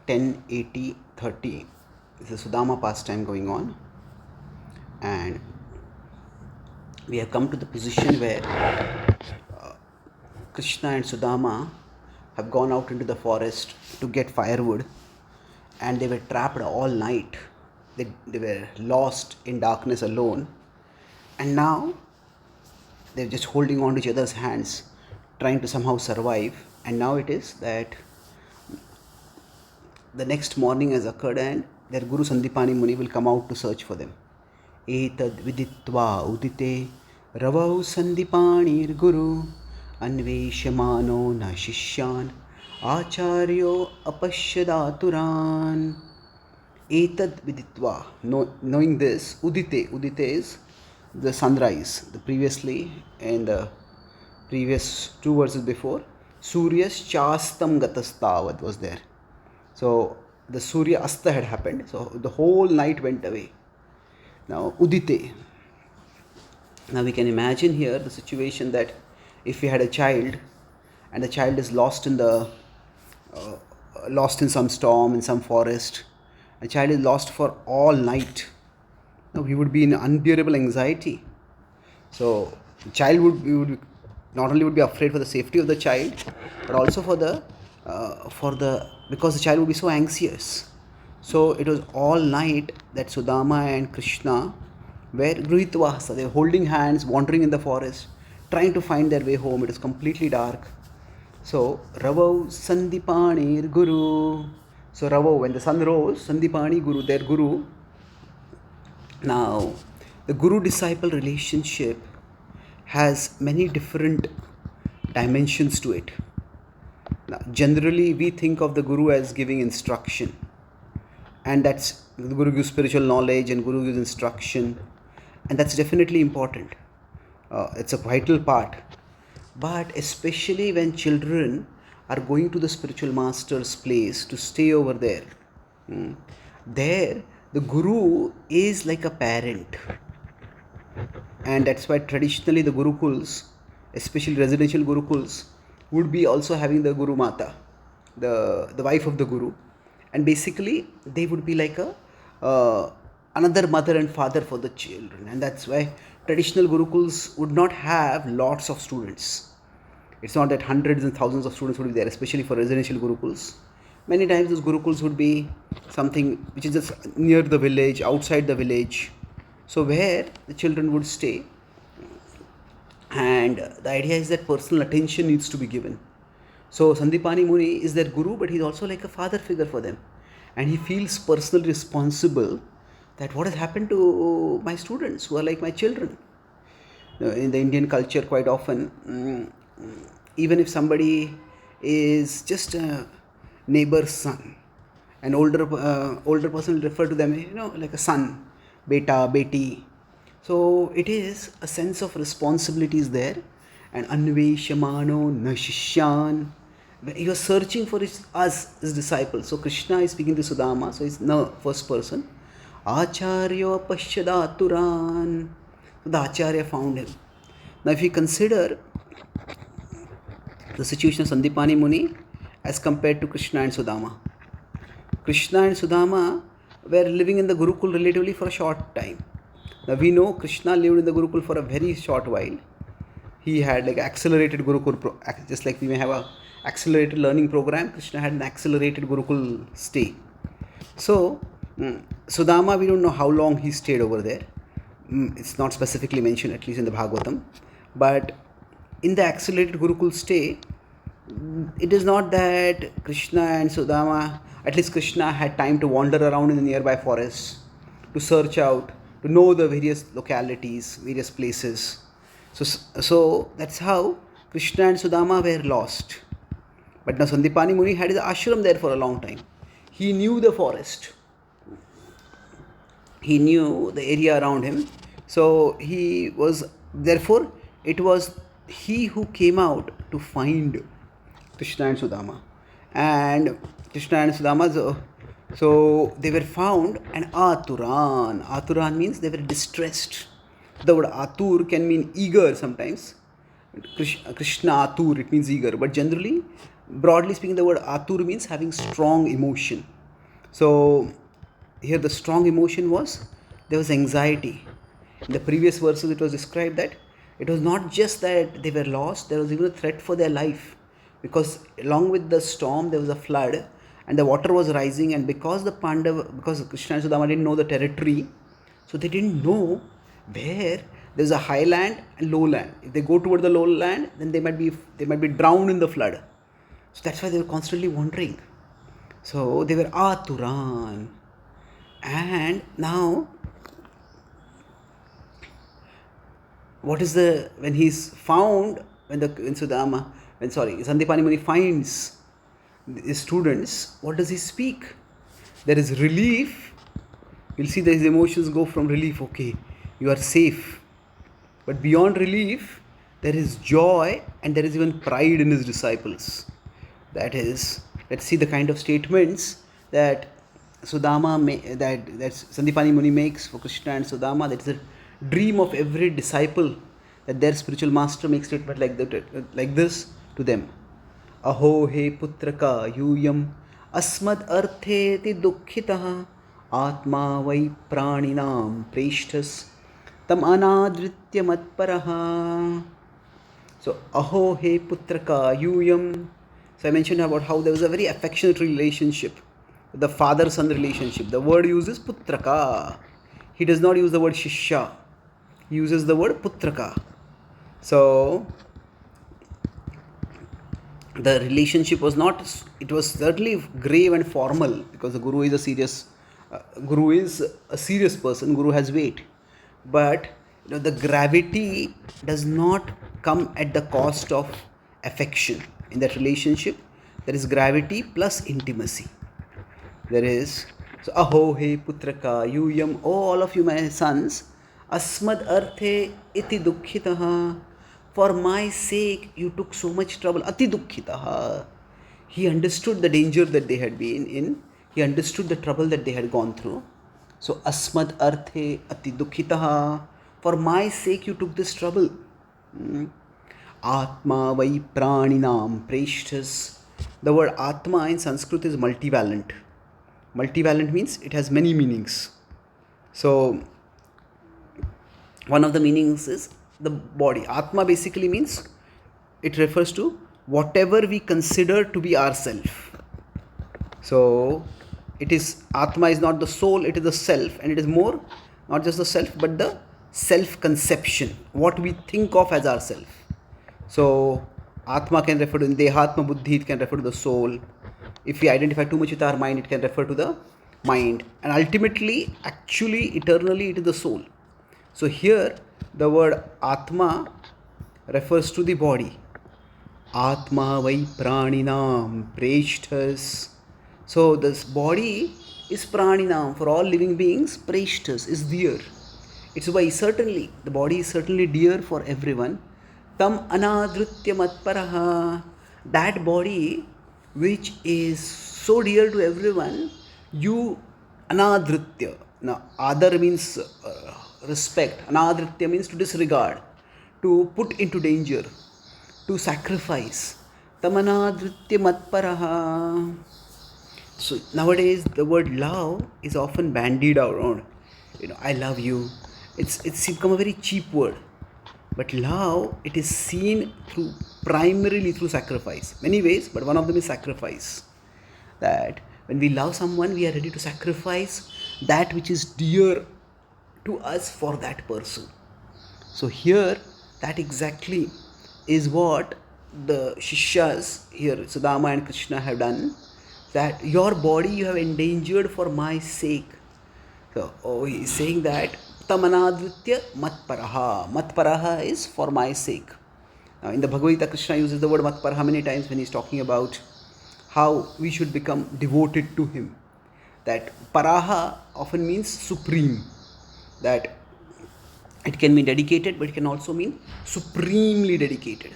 10:80:30. This is Sudama pastime going on, and we have come to the position where Krishna and Sudama have gone out into the forest to get firewood, and they were trapped all night. They were lost in darkness alone, and now they're just holding on to each other's hands, trying to somehow survive. And now it is that the next morning has occurred, and their Guru Sandipani Muni will come out to search for them. Etad viditva udite ravau Sandipanir Guru anveshamano na shishyan acharyo apashyadaturan. Etad viditva, knowing this, udite is the sunrise. The previously, in the previous two verses before, Suryas chastam gatastavad was there. So the Surya Asta had happened. So the whole night went away. Now Udite. Now we can imagine here the situation that if we had a child and the child is lost in some storm, in some forest, a child is lost for all night. Now he would be in unbearable anxiety. So the child would not only would be afraid for the safety of the child, but also for the because the child would be so anxious. So it was all night that Sudama and Krishna were Gruhitvahasa. They were holding hands, wandering in the forest, trying to find their way home. It was completely dark. So Ravau Sandipanir Guru. So Ravau, when the sun rose, Sandipani Guru, their Guru. Now the Guru-disciple relationship has many different dimensions to it. Now, generally, we think of the Guru as giving instruction, and that's the Guru gives spiritual knowledge and Guru gives instruction, and that's definitely important. It's a vital part. But especially when children are going to the spiritual master's place to stay over there, there the Guru is like a parent. And that's why traditionally the Gurukuls, especially residential Gurukuls, would be also having the Guru Mata, the wife of the Guru. And basically they would be like another mother and father for the children. And that's why traditional Gurukuls would not have lots of students. It's not that hundreds and thousands of students would be there, especially for residential Gurukuls. Many times those Gurukuls would be something which is just near the village, outside the village. So where the children would stay, and the idea is that personal attention needs to be given. So Sandipani Muni is their Guru, but he's also like a father figure for them, and he feels personally responsible that what has happened to my students who are like my children. In the Indian culture, quite often, even if somebody is just a neighbor's son, an older person will refer to them, like a son, beta, beti. So it is a sense of responsibilities there. And anveshamano na shishyan. He was searching for his disciples. So Krishna is speaking to Sudama. So it's na first person. Acharya pashyadaturan. So the Acharya found him. Now if you consider the situation of Sandipani Muni as compared to Krishna and Sudama. Krishna and Sudama were living in the Gurukul relatively for a short time. Now we know Krishna lived in the Gurukul for a very short while. He had like accelerated Gurukul, just like we may have a accelerated learning program. Krishna had an accelerated Gurukul stay. So Sudama, we don't know how long he stayed over there. It's not specifically mentioned, at least in the Bhagavatam. But in the accelerated Gurukul stay, it is not that Krishna and Sudama, at least Krishna had time to wander around in the nearby forests, to search out, to know the various localities, various places. So that's how Krishna and Sudama were lost. But now Sandipani Muni had his ashram there for a long time. He knew the forest. He knew the area around him. So therefore, it was he who came out to find Krishna and Sudama. And Krishna and Sudama, so they were found, and Aturan means they were distressed. The word Atur can mean eager sometimes. Krishna Atur, it means eager. But generally, Broadly speaking, the word atur means having strong emotion. So here the strong emotion was, there was anxiety. In the previous verses it was described that it was not just that they were lost, there was even a threat for their life, because along with the storm there was a flood and the water was rising, and because because Krishna and Sudama didn't know the territory, so they didn't know where there's a highland and lowland. If they go toward the lowland, then they might be drowned in the flood. So that's why they were constantly wandering. So they were aturan. And now, what is the, when he's found, when Sudama, when sorry, Sandipani Muni finds his students, what does he speak? There is relief. You'll see that his emotions go from relief, okay, you are safe. But beyond relief, there is joy and there is even pride in his disciples. That is, let's see the kind of statements that that Sandipani Muni makes for Krishna and Sudama. That is a dream of every disciple, that their spiritual master makes statement like this to them. Aho he putraka yuyam asmad artheti dukkhitah atma vai praninam preshthas tam anadritya matparaha. So, aho he putraka yuyam. So I mentioned about how there was a very affectionate relationship, the father-son relationship. The word uses putraka. He does not use the word shishya. He uses the word putraka. So the relationship was not, it was certainly grave and formal, because the guru is a serious person. Guru has weight. But the gravity does not come at the cost of affection. In that relationship, there is gravity plus intimacy. There is, so aho he putraka yuyam, oh all of you my sons, asmad arthe iti dukkhitaha, for my sake you took so much trouble. Ati dukkhitaha. He understood the danger that they had been in. He understood the trouble that they had gone through. So asmad arthe ati dukkhitaha, for my sake you took this trouble. Atma vai praninam preshthas. The word Atma in Sanskrit is multivalent. Multivalent means it has many meanings. So one of the meanings is the body. Atma basically means, it refers to whatever we consider to be ourself. So it is, Atma is not the soul, it is the self, and it is more not just the self but the self-conception, what we think of as ourself. So Atma can refer to Dehatma Buddhi, it can refer to the soul. If we identify too much with our mind, it can refer to the mind. And ultimately, actually, eternally, it is the soul. So here, the word Atma refers to the body. Atma vai praninam preshthas. So this body is praninam, for all living beings. Preshthas is dear. It's why certainly, the body is certainly dear for everyone. Tam anadritya matparaha. That body which is so dear to everyone, you anadritya. Now, adar means respect. Anadritya means to disregard, to put into danger, to sacrifice. Tam anadritya matparaha. So nowadays the word love is often bandied around. I love you. It's become a very cheap word. But love, it is seen primarily through sacrifice. Many ways, but one of them is sacrifice. That when we love someone, we are ready to sacrifice that which is dear to us for that person. So here, that exactly is what the Shishyas here, Sudama and Krishna, have done. That your body you have endangered for my sake. So he is saying that Tamanadritya matparaha. Matparaha is for my sake. Now in the Bhagavad Gita, Krishna uses the word matparaha many times when he is talking about how we should become devoted to him. That paraha often means supreme. That it can mean dedicated, but it can also mean supremely dedicated.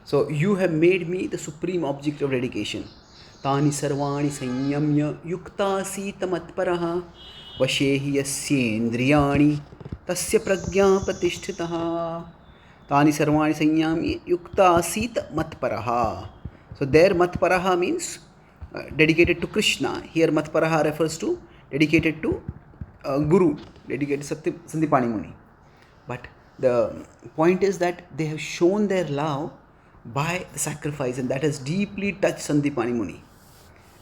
So you have made me the supreme object of dedication. Tani sarvani sanyamya yukta sita matparaha vashehi yasyendriyani tasya pragya pratishtitaha. Tani sarvani sanyamya yukta sita matparaha. So there Matparaha means dedicated to Krishna. Here Matparaha refers to dedicated to Guru, dedicated to Sandipani Muni. But the point is that they have shown their love by the sacrifice, and that has deeply touched Sandipani Muni.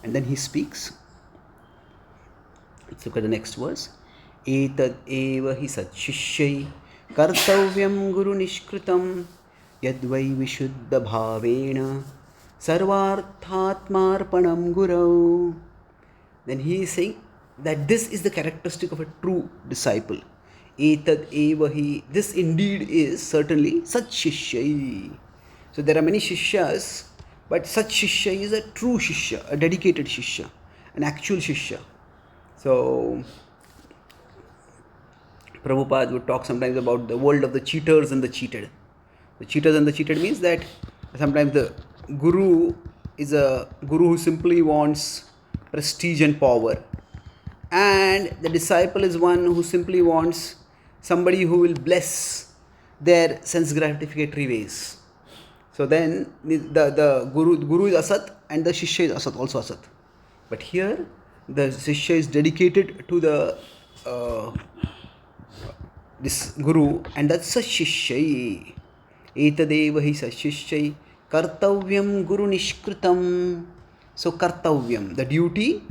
And then he speaks. Let's look at the next verse. Etad eva hi satshishai kartavyam guru nishkritam yadvai vishuddha bhavena sarvarthatmarpanam gurau. Then he is saying that this is the characteristic of a true disciple. Etad eva hi, this indeed is certainly satshishai. So there are many shishyas, but such shishya is a true shishya, a dedicated shishya, an actual shishya. So Prabhupada would talk sometimes about the world of the cheaters and the cheated. The cheaters and the cheated means that sometimes the guru is a guru who simply wants prestige and power, and the disciple is one who simply wants somebody who will bless their sense gratificatory ways. So then the guru is asat and the shishya is asat, also asat. But here the shishya is dedicated to the this guru, and that's sashishya. Etadeva hi sashishya kartavyam guru nishkritam. So kartavyam, the duty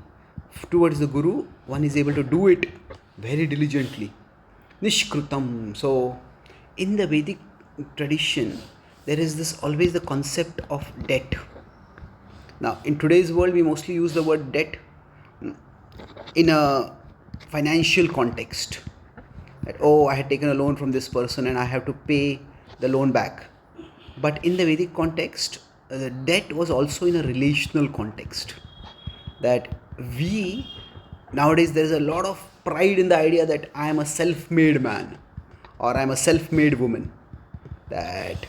towards the guru, one is able to do it very diligently. Nishkritam. So in the Vedic tradition, there is this always the concept of debt. Now in today's world, we mostly use the word debt in a financial context. That, oh, I had taken a loan from this person and I have to pay the loan back. But in the Vedic context, the debt was also in a relational context. That we, nowadays there is a lot of pride in the idea that I am a self-made man or I am a self-made woman. That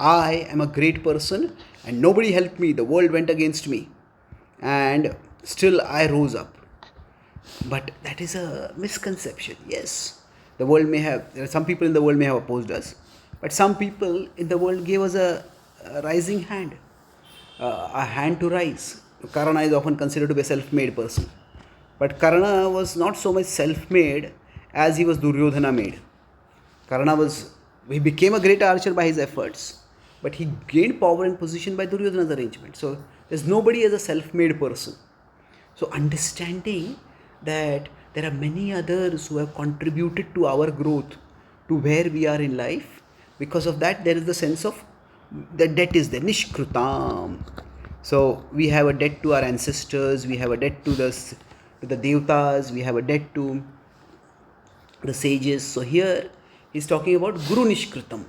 I am a great person and nobody helped me, the world went against me and still I rose up. But that is a misconception. Yes, the world may have, there are some people in the world may have opposed us, but some people in the world gave us a rising hand, a hand to rise. Karna is often considered to be a self-made person, but Karna was not so much self-made as he was Duryodhana made. He became a great archer by his efforts, but he gained power and position by Duryodhana's arrangement. So there's nobody as a self-made person. So understanding that there are many others who have contributed to our growth, to where we are in life. Because of that, there is the sense of the debt is there, nishkrutam. So we have a debt to our ancestors, we have a debt to the devtas, we have a debt to the sages. So here he's talking about guru nishkritam,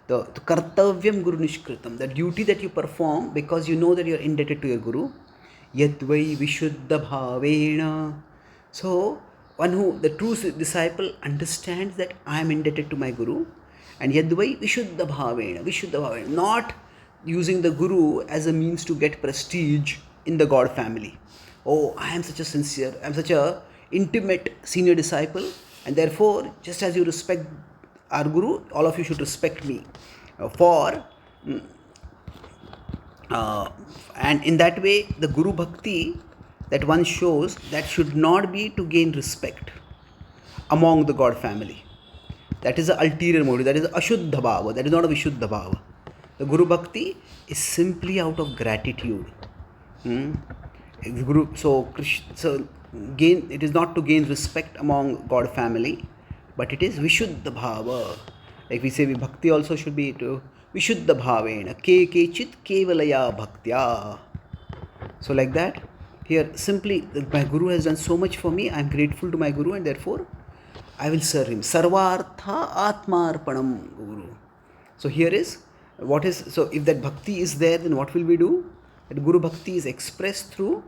the kartavyam guru nishkritam, the duty that you perform because you know that you are indebted to your guru. Yadvai vishuddha bhavena. So the true disciple understands that I am indebted to my guru, and yadvai vishuddha bhavena, not using the guru as a means to get prestige in the God family. Oh, I am such a sincere, I am such a intimate senior disciple, and therefore just as you respect our guru, all of you should respect me. And in that way, the Guru Bhakti that one shows, that should not be to gain respect among the God family. That is the ulterior motive, that is Ashuddha Bhava, that is not a Vishuddha Bhava. The Guru Bhakti is simply out of gratitude. It is not to gain respect among God family, but it is Vishuddha Bhava. Like we say, Bhakti also should be to Vishuddha Bhavena, Kechit Kevalaya Bhaktya. So like that, here simply, my Guru has done so much for me, I am grateful to my Guru and therefore I will serve him. Sarvartha Atmarpanam Guru. So here is, so if that Bhakti is there, then what will we do? That Guru Bhakti is expressed through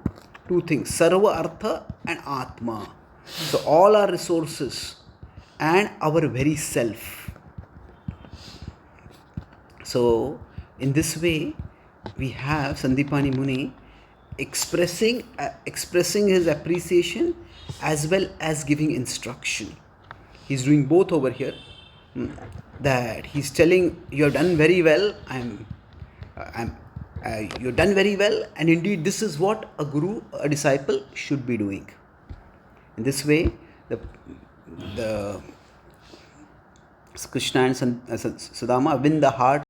two things, Sarva Artha and Atma. So all our resources and our very self. So in this way, we have Sandipani Muni expressing his appreciation as well as giving instruction. He's doing both over here. That he's telling, you have done very well. I'm You've done very well, and indeed this is what a guru, a disciple should be doing. In this way, the Krishna and Sudama win the heart